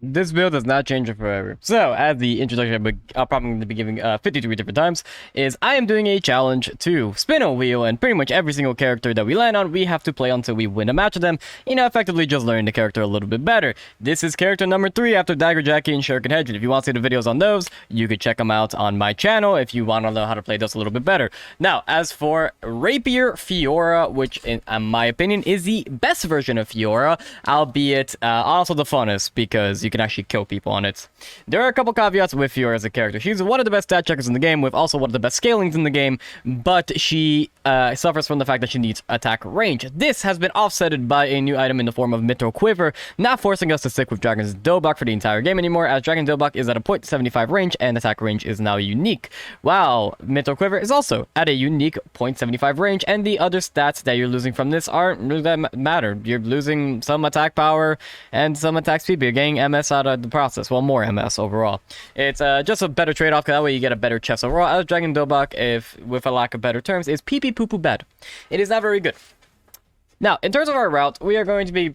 This build does not change it forever. So, as the introduction I'm probably going to be giving 53 different times, is I am doing a challenge to spin a wheel, and pretty much every single character that we land on, we have to play until we win a match with them, effectively just learning the character a little bit better. This is character number 3 after Dagger Jackie and Shuriken Hedge. If you want to see the videos on those, you could check them out on my channel if you want to know how to play those a little bit better. Now, as for Rapier Fiora, which in my opinion is the best version of Fiora, albeit also the funnest, because you can actually kill people on it. There are a couple caveats with Fiora as a character. She's one of the best stat checkers in the game, with also one of the best scalings in the game, but she suffers from the fact that she needs attack range. This has been offsetted by a new item in the form of Mythril Quiver, not forcing us to stick with Dragon's Dobok for the entire game anymore, as Dragon's Dobok is at a .75 range and attack range is now unique, while Mythril Quiver is also at a unique .75 range, and the other stats that you're losing from this aren't really that matter. You're losing some attack power and some attack speed, but you're getting MS out of the process. Well, more MS overall. It's just a better trade-off, because that way you get a better chest overall, as Dragon Dobok, if with a lack of better terms, is pee-pee-poo-poo bad. It is not very good. Now, in terms of our route, we are going to be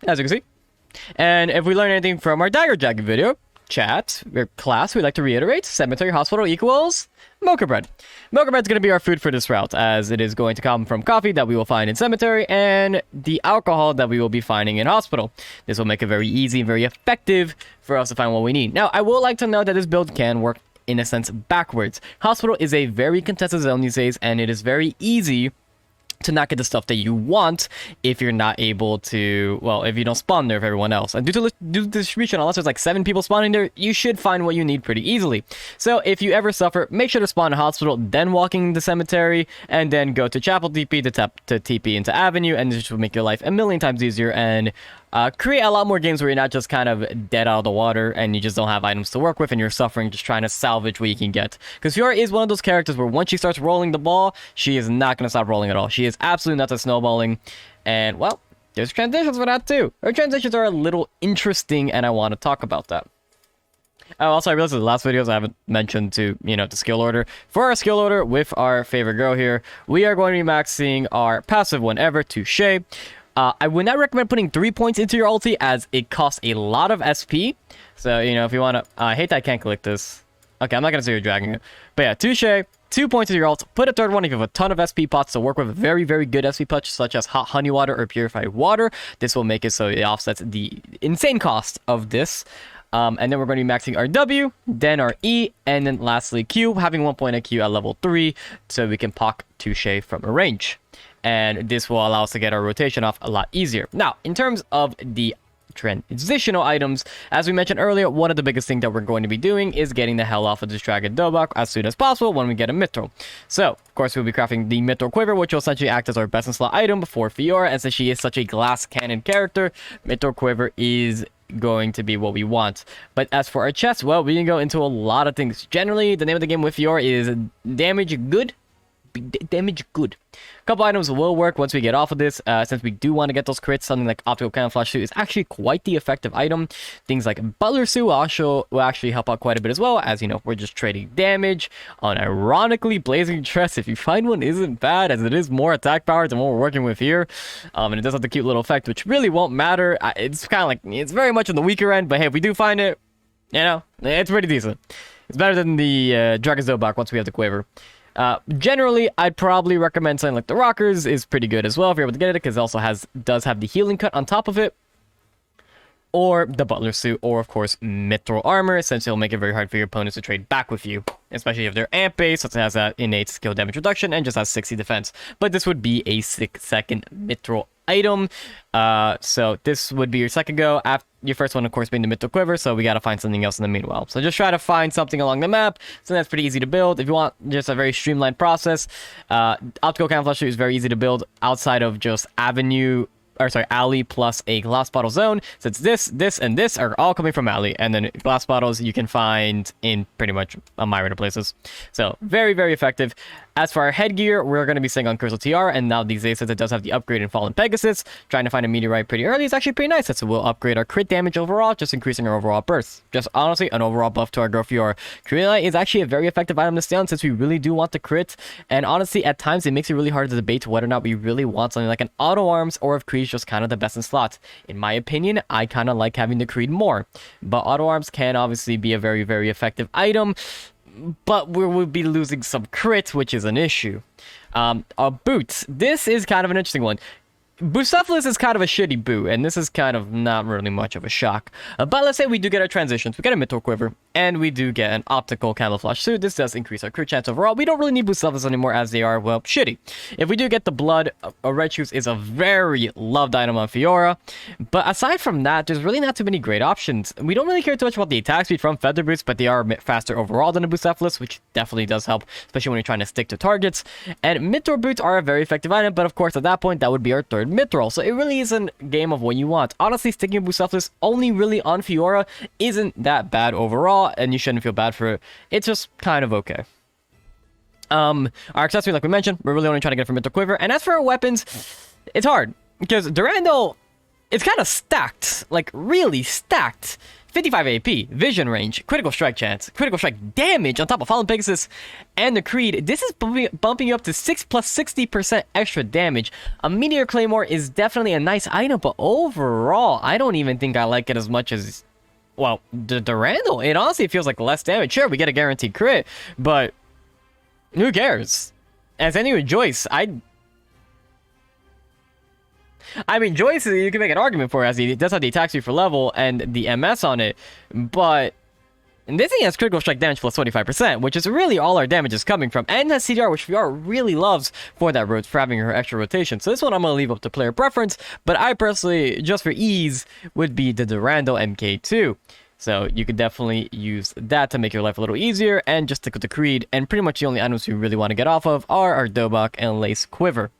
as you can see. And if we learn anything from our Dagger Jackie video, chat, or class, we'd like to reiterate, cemetery hospital equals mocha bread. Mocha bread is going to be our food for this route, as it is going to come from coffee that we will find in cemetery and the alcohol that we will be finding in hospital. This will make it very easy and very effective for us to find what we need. Now, I will like to note that this build can work, in a sense, backwards. Hospital is a very contested zone these days, and it is very easy to not get the stuff that you want if you're not able to, well, if you don't spawn there with everyone else. And due to the distribution, unless there's like 7 people spawning there, you should find what you need pretty easily. So if you ever suffer, make sure to spawn in hospital, then walking the cemetery, and then go to chapel TP to TP into avenue, and this will make your life a million times easier and create a lot more games where you're not just kind of dead out of the water and you just don't have items to work with and you're suffering just trying to salvage what you can get. Because Fiora is one of those characters where once she starts rolling the ball, she is not going to stop rolling at all. She is absolutely not snowballing. And, well, there's transitions for that too. Her transitions are a little interesting, and I want to talk about that. Oh, also, I realized in the last videos I haven't mentioned to, the skill order. For our skill order, with our favorite girl here, we are going to be maxing our passive whenever, Touche. I would not recommend putting 3 points into your ulti, as it costs a lot of SP. So, if you want to... I hate that I can't click this. Okay, I'm not going to say you're dragging it. But yeah, Touche, 2 points into your ult. Put a third one if you have a ton of SP pots to work with very, very good SP pots, such as hot honey water or purified water. This will make it so it offsets the insane cost of this. And then we're going to be maxing our W, then our E, and then lastly Q, having 1 point at Q at level 3, so we can pock Touche from a range. And this will allow us to get our rotation off a lot easier. Now, in terms of the transitional items, as we mentioned earlier, one of the biggest things that we're going to be doing is getting the hell off of this Dragon Dobok as soon as possible when we get a Mythril. So, of course, we'll be crafting the Mythril Quiver, which will essentially act as our best in slot item for Fiora, and since she is such a glass cannon character, Mythril Quiver is going to be what we want. But as for our chest, well, we can go into a lot of things. Generally, the name of the game with Fiora is damage good. A couple items will work once we get off of this, since we do want to get those crits. Something like Optical Camouflage Suit is actually quite the effective item. Things like Butler Suit will actually help out quite a bit as well, as we're just trading damage on, ironically, Blazing Tress. If you find one, isn't bad, as it is more attack power than what we're working with here, and it does have the cute little effect, which really won't matter. It's kind of like, it's very much on the weaker end, but hey, if we do find it, it's pretty decent. It's better than the Dragon's Dobok once we have the Quiver. Generally, I'd probably recommend something like the Rockers is pretty good as well if you're able to get it, because it also does have the healing cut on top of it. Or the Butler Suit, or of course Mythril Armor, since it'll make it very hard for your opponents to trade back with you, especially if they're amp based, since it has that innate skill damage reduction and just has 60 defense. But this would be a 6-second Mythril item, so this would be your second go. After your first one, of course, being the Mythril Quiver, so we gotta find something else in the meanwhile. So just try to find something along the map, so that's pretty easy to build. If you want just a very streamlined process, Optical Camouflage Suit is very easy to build outside of just alley plus a glass bottle zone, since this, and this are all coming from alley, and then glass bottles you can find in pretty much a myriad of places. So very, very effective. As for our headgear, we're going to be staying on Crystal TR, and now these days, since it does have the upgrade in Fallen Pegasus, trying to find a meteorite pretty early is actually pretty nice. So we'll upgrade our crit damage overall, just increasing our overall burst. Just honestly, an overall buff to our girl FIORA. Kryptonite is actually a very effective item to stay on since we really do want the crit, and honestly, at times it makes it really hard to debate whether or not we really want something like an auto arms or if Creed's just kind of the best in slots. In my opinion, I kind of like having the Creed more, but auto arms can obviously be a very, very effective item, but we will be losing some crits, which is an issue. Our boots. This is kind of an interesting one. Bucephalus is kind of a shitty boot, and this is kind of not really much of a shock. But let's say we do get our transitions, we get a Mythril Quiver, and we do get an Optical Camouflage Suit. This does increase our crit chance overall. We don't really need Bucephalus anymore as they are, well, shitty. If we do get the Blood, a Red Shoes is a very loved item on FIORA. But aside from that, there's really not too many great options. We don't really care too much about the attack speed from Feather Boots, but they are a bit faster overall than a Bucephalus, which definitely does help, especially when you're trying to stick to targets. And Mythril Boots are a very effective item, but of course at that point, that would be our third Mythril, so it really is a game of what you want. Honestly, sticking with Bucephalus only really on FIORA isn't that bad overall, and you shouldn't feel bad for it. It's just kind of okay. Our accessory, like we mentioned, we're really only trying to get from Mythril Quiver, and as for our weapons, it's hard, because Durandal, it's kind of stacked, like really stacked. 55 AP, vision range, critical strike chance, critical strike damage on top of Fallen Pegasus and the Creed. This is bumping you up to 6 plus 60% extra damage. A Meteor Claymore is definitely a nice item, but overall, I don't even think I like it as much as, well, the Durandal. It honestly feels like less damage. Sure, we get a guaranteed crit, but who cares? As any Joyce, I mean, Joyce, you can make an argument for it, as he does have the attack speed for level and the MS on it, but this thing has critical strike damage plus 25%, which is really all our damage is coming from, and has CDR, which FIORA really loves for that for having her extra rotation. So this one I'm going to leave up to player preference, but I personally, just for ease, would be the Durandal MK2. So you could definitely use that to make your life a little easier, and just stick with the Creed, and pretty much the only items we really want to get off of are our Dobok and Lace Quiver.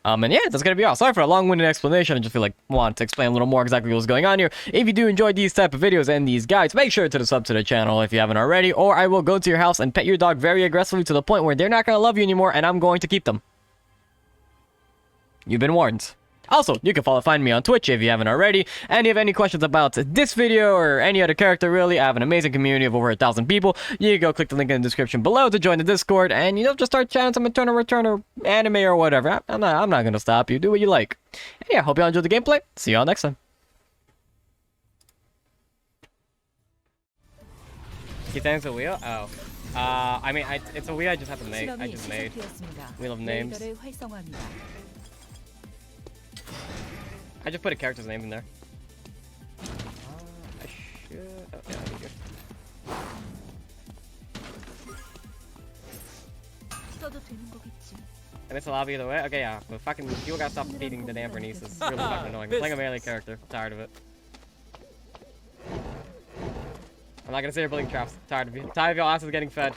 And yeah, that's gonna be all. Sorry for a long-winded explanation. I just feel like I want to explain a little more exactly what's going on here. If you do enjoy these type of videos and these guides, make sure to sub to the channel if you haven't already, or I will go to your house and pet your dog very aggressively to the point where they're not gonna love you anymore, and I'm going to keep them. You've been warned. Also, you can find me on Twitch if you haven't already, and if you have any questions about this video or any other character, really, I have an amazing community of over 1,000 people. You can go click the link in the description below to join the Discord, and you know, just start chatting some return or anime or whatever. I'm not gonna stop you. Do what you like. And yeah, hope y'all enjoyed the gameplay. See y'all next time. Kitang's a wheel? Oh. I mean, it's a wheel I just have to make. I just made. Wheel of names. I just put a character's name in there. I should... Oh, yeah, that'd be good. And it's a lobby either way? Okay, yeah. But fucking... You gotta stop feeding the damn Bernice. It's really fucking annoying. I'm playing a melee character. I'm tired of it. I'm not gonna say you're building traps. I'm tired of you. I'm tired of your asses getting fed.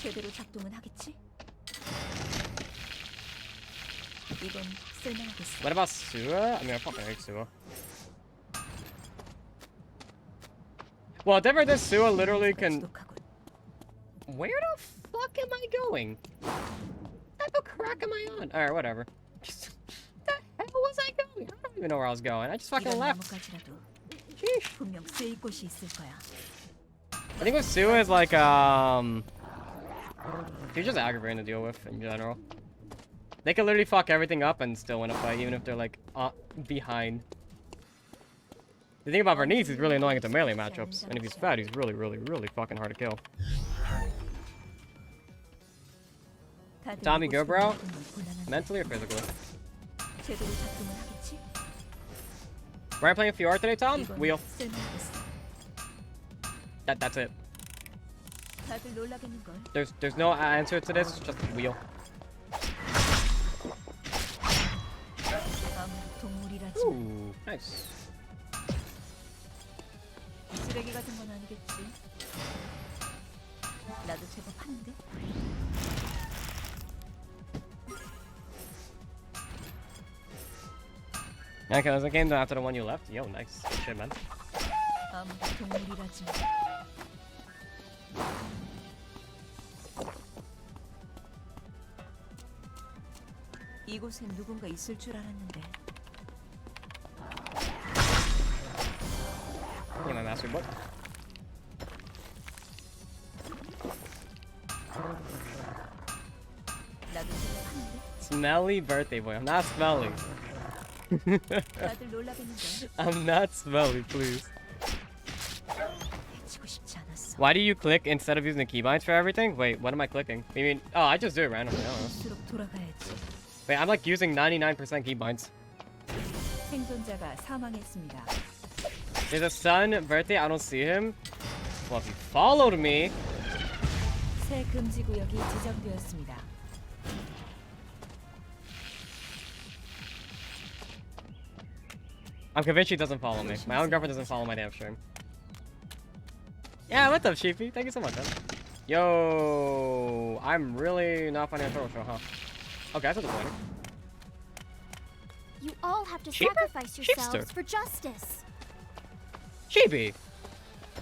제대로 작동은 하겠지? 이건 쓸만하겠어. What about Sua? I mean, I fucking hate Sua. Well, whatever this Sua literally can... Where the fuck am I going? What type of crack am I on? Alright, whatever. What the hell was I going? I don't even know where I was going. I just fucking left. Sheesh. I think with Sua is like, you're just aggravating to deal with in general. They can literally fuck everything up and still win a fight, even if they're like behind. The thing about Bernice, he's really annoying at the melee matchups, and if he's fat, he's really, really, really fucking hard to kill. Tommy, go, bro. Mentally or physically? Where am I playing FIORA today, Tom? Wheel. That's it. There's no answer to this, just wheel. Ooh, nice. 쓰레기 같은 건 아니겠지. 나도 제법 하는데. Okay, was it game after the one you left? Yo, nice. Good shit, man. 아무도 동물이라지. 이곳엔 누군가 있을 줄 알았는데. Get my master book. 나도 생각하는데. Smelly birthday boy. I'm not smelly. 다들 놀라겠는데. I'm not smelly, please. 해치고 싶지 않았어. Why do you click instead of using the keybinds for everything? Wait, what am I clicking? You mean, oh, I just do it randomly. I don't know. 갈수록 돌아가야지. Wait, I'm like using 99% keybinds. 생존자가 사망했습니다. There's a son birthday. I don't see him. Well, if you followed me, 새 금지 구역이 지정되었습니다. I'm convinced she doesn't follow me. My own girlfriend doesn't follow my damn stream. Yeah, what's up, Sheepy? Thank you so much, man. Yo, I'm really not finding a turtle show, huh? Okay, that's disappointing. You all have to Sheep- sacrifice yourselves sheepster. for justice. Sheepy,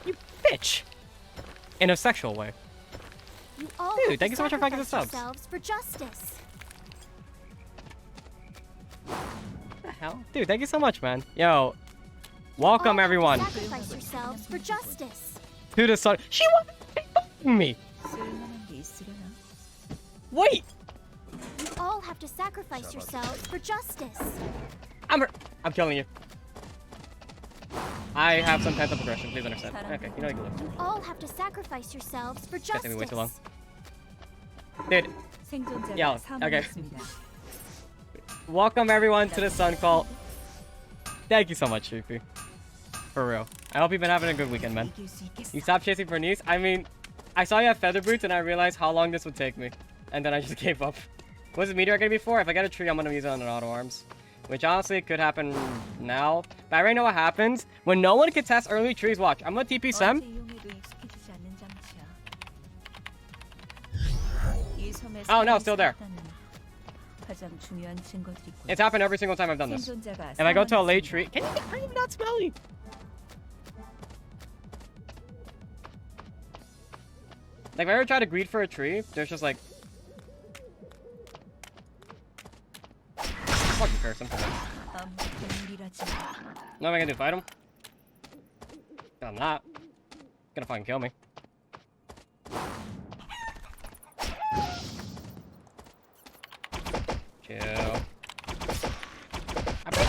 you bitch. In a sexual way. You all Dude, have thank to you so much for fucking the sacrifice subs. yourselves for justice. What the hell? Dude, thank you so much, man. Yo, welcome All have to everyone Sacrifice yourselves for justice. to the sun. She was me. 쓸만한 게 있으려나? Wait, You all have to sacrifice yourselves for justice. I'm killing you. I have some type of aggression. Please understand. Okay, you know you can live. You all have to sacrifice yourselves for Guys, we wait too long. justice. Dude, 생존자가 야, 사망했습니다. welcome everyone to the Sun Call. Thank you so much, Sheepy. For real. I hope you've been having a good weekend, man. 이길 수 있겠어. You stopped chasing for Nice? I mean, I saw you have feather boots and I realized how long this would take me. And then I just gave up. What's the meteor gonna be for? If I get a tree, I'm gonna use it on an auto arms. Which honestly could happen now. But I already know what happens. When no one can test early trees, watch. I'm gonna TP Sem. 어제 이용해도 익숙해지지 않는 장치야. 이 섬에 Oh, no, still there. 살아있다는 가장 중요한 증거들이 있고. It's happened every single time I've done this. 생존자가 If I go to a late 사망했습니다. tree, can you get I'm not smelly? Like if I ever try to greet for a tree, there's just like fucking curse him. 아무도 동물이라지. What am I gonna do? Fight him? I'm not. He's gonna fucking kill me. Chill. I think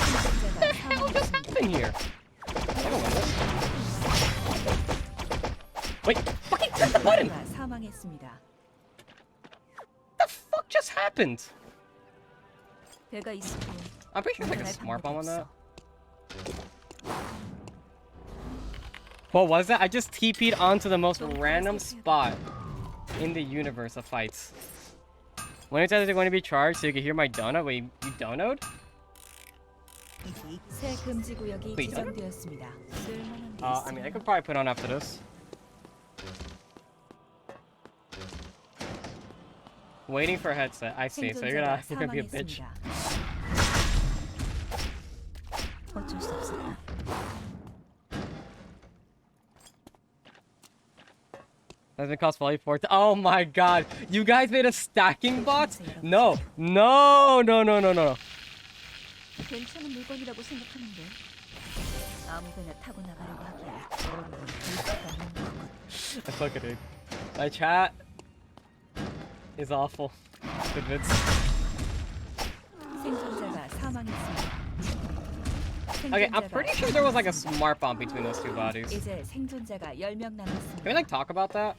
생존자가 hell just 사망했습니다. happened here? I don't win this. Wait, fucking press the button! 생존자가 사망했습니다. The fuck just happened? 배가 있어도 I'm pretty sure there's like a 운전할 smart bomb on 방법이 that. 없어. What was that? I just TP'd onto the most random spot in the universe of fights. When it says they're going to be charged so you can hear my donut, wait, you donut? 새 금지 구역이 Wait, 지정되었습니다. 쓸만한 게 I mean, I could probably put on after this. Waiting for a headset. I see. So you're gonna be a bitch. 어쩔 수 없었다. Does it cost volley 4? Oh my god. You guys made a stacking bot? No. No, no, no, no, no. 괜찮은 물건이라고 생각하는데 아무거나 타고 나가려고 하기에 I fucking hate. My chat is awful. Convinced. 생존자가 사망했습니다. Okay, I'm pretty sure there was like a smart bomb between those two bodies. 이제 생존자가 10명 남았습니다. Can we like talk about that?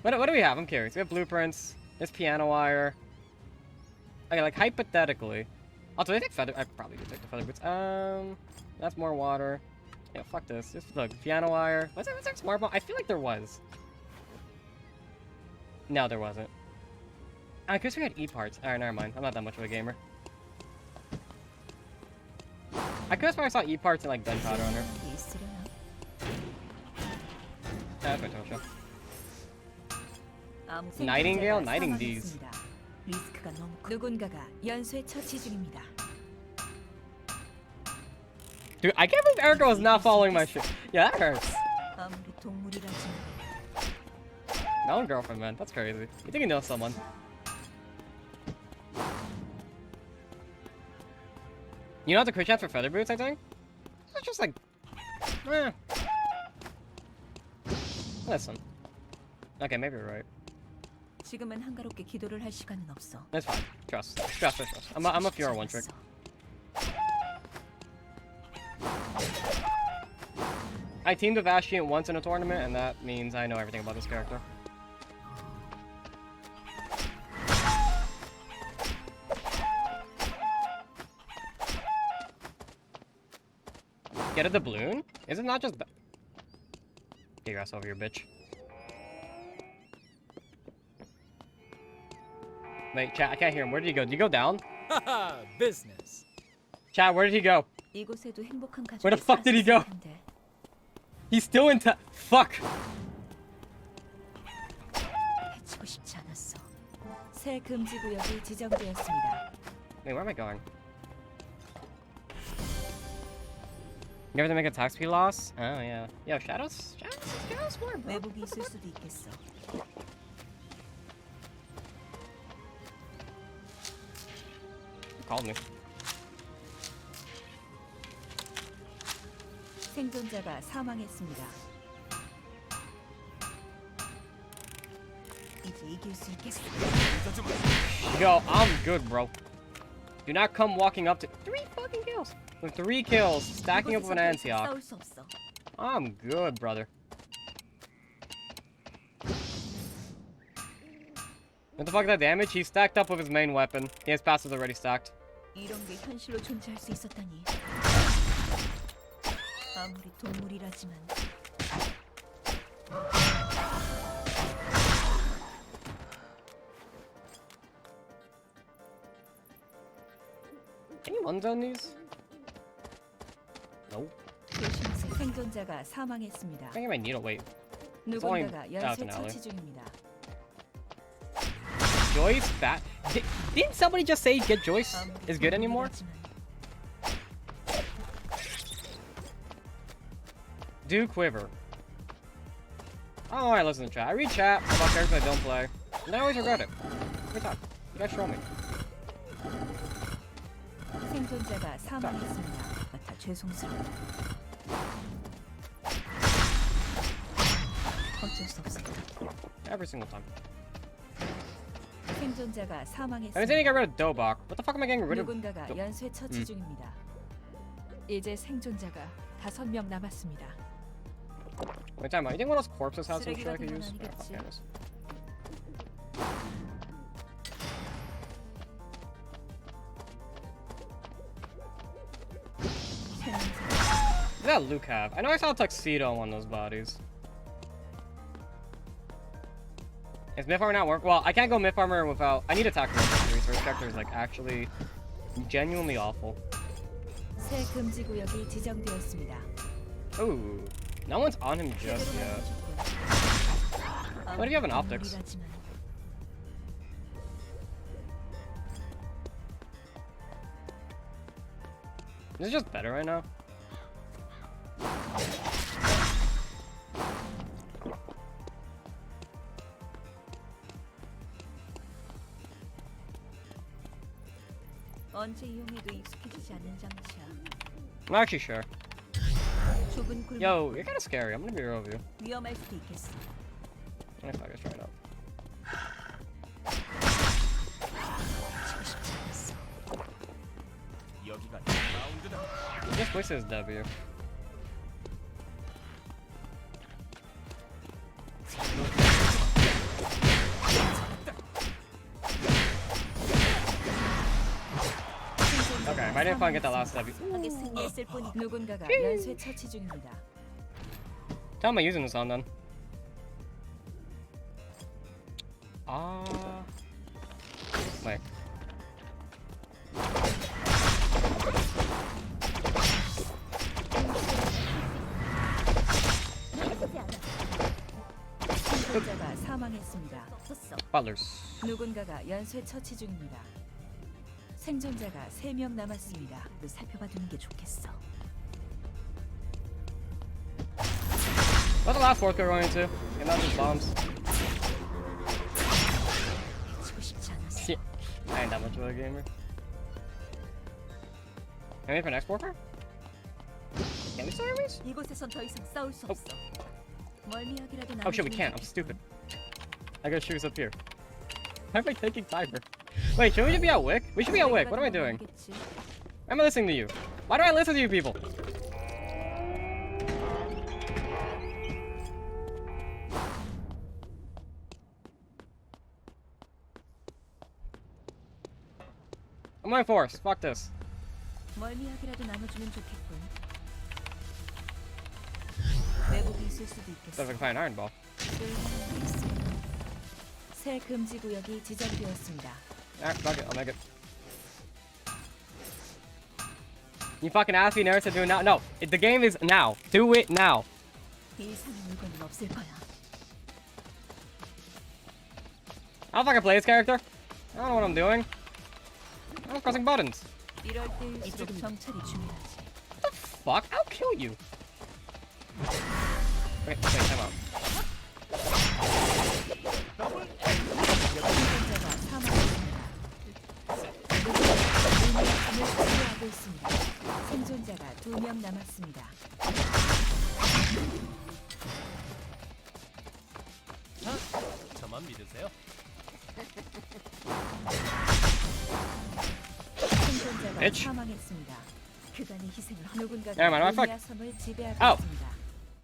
What do we have? I'm curious. We have blueprints. There's piano wire. Okay, like hypothetically. Also, do they take feather? I probably do take the feather boots. That's more water. Yeah, fuck this. Just look, piano wire. Was there smart bomb? I feel like there was. No, there wasn't. I guess we had E parts. Alright, never mind. I'm not that much of a gamer. I could have sworn I saw E parts and like gunpowder on her. 게 있으려나? That's my total show. 아무 Nightingale? 생존자가 Nighting these. 사망했습니다. 리스크가 너무 누군가가 연쇄 처치 중입니다. Dude, I can't believe Erica was not following my shit. Yeah, that hurts. 아무리 동물이라지만 No one girlfriend, man. That's crazy. You think he knows someone? You know what the crit chance for feather boots, I think? It's just like... Eh. Listen. Okay, maybe you're right. 지금은 한가롭게 기도를 할 시간은 없어. That's fine. Trust. Trust. I'm a FIORA one trick. I teamed with Ashian once in a tournament, and that means I know everything about this character. Get a doubloon? Is it not just... Get your ass over here, bitch. Wait, chat, I can't hear him. Where did he go? Did he go down? Haha, business. Chat, where did he go? 이곳에도 행복한 가족이 Where the fuck did he go? 살았을 텐데. He's still in fuck! 해치고 싶지 않았어. 새 금지 구역이 지정되었습니다. Wait, where am I going? You have to make a attack speed loss? Oh, yeah. Yo, Shadows smart, bro. 외국이 있을 수도 있겠어. Called me. 생존자가 사망했습니다. 이제 이길 수 있겠어. Yo, I'm good, bro. Do not come walking up to 3 fucking kills. With 3 kills, stacking up with an Antioch. 싸울 수 없어. I'm good, brother. What the fuck is that damage? He's stacked up with his main weapon. His passive's already stacked. 이런 게 현실로 존재할 수 있었다니. 아무리 동물이라지만 Can you unzone these? Nope. 조심하세요. 생존자가 사망했습니다. I think I might need a wait. only 누군가가 out 연쇄 an alley. 처치 중입니다. Joyce fat. Didn't somebody just say get Joyce is good anymore? Do quiver. I don't know why I listen to chat. I read chat about characters I don't play, and I always regret it. Every time. You guys show me. 생존자가 사망했습니다. 다 죄송스럽다. 어쩔 수 없습니다. Every single time. 생존자가 I mean, 사망했습니다. then you got rid of Dobok. What the fuck am I getting rid of? 누군가가 연쇄 처치 중입니다. 이제 생존자가 5명 남았습니다. Wait, time out. You think one of those corpses has some shit I 쓰레기 could 같은 use? 건 Yeah, 아니겠지? okay, anyways. What did that Luke have? I know I saw a tuxedo on one of those bodies. Is myth armor not work? Well, I can't go myth armor without. I need attack roll series. This character is like actually genuinely awful. 새 금지 구역이 지정되었습니다. Ooh, no one's on him just yet. What do you have in optics? Is it just better right now? 언제 이용해도 익숙해지지 않는 장치야. I'm actually sure. 좁은 굴 Yo, you're kind of scary. I'm gonna be real with you. 위험할 수도 있겠어. Let me fuck this right up. 치고 싶지 않았어. 여기가 라운드다. He just wasted his W. Okay, I didn't fucking get that last W. 하게 승리했을 뿐 누군가가 연쇄 처치 중입니다. How am I using this on then? Wait. 생존자가 사망했습니다. 없었어. Butlers. 누군가가 연쇄 처치 중입니다. 생존자가 3명 남았습니다. 살펴봐두는 게 좋겠어. What's the last worker going into? And not just bombs. 치고 싶지 않았어. Shit. I ain't that much of a gamer. Can we for next worker? Can we start enemies? 이곳에선 더 이상 싸울 수 없어. 멀미약이라도 Oh shit, we can't. I'm 좋겠군. stupid. I got shoes up here. Why am I taking timer? Wait, should we just be at Wick? We should be at Wick. What am I doing? 모르겠지. I'm listening to you. Why do I listen to you people? I'm going force. Fuck this. 멀미약이라도 나눠주면 좋겠군. 내복이 있을 수도 Sounds 있겠어. like I find an iron ball. 새 금지 구역이 지정되었습니다. Alright, fuck it. I'll make it. You fucking asked me never to do it now. No, the game is now. Do it now. 이상한 물건은 없을 거야. I don't fucking play this character. I don't know what I'm doing. I'm pressing buttons. 이럴 때일수록 정찰이 중요하지. Fuck, I'll kill you. Wait, time out. 생존자가 사망했습니다. 누군가가 치료하고 있습니다. 생존자가 2명 남았습니다. 자, 저만 믿으세요. 생존자가 Bitch. 사망했습니다. 그간의 희생을 누군가가 Yeah, man, what the fuck? 루미아 섬을 지배하고 Oh. 있습니다.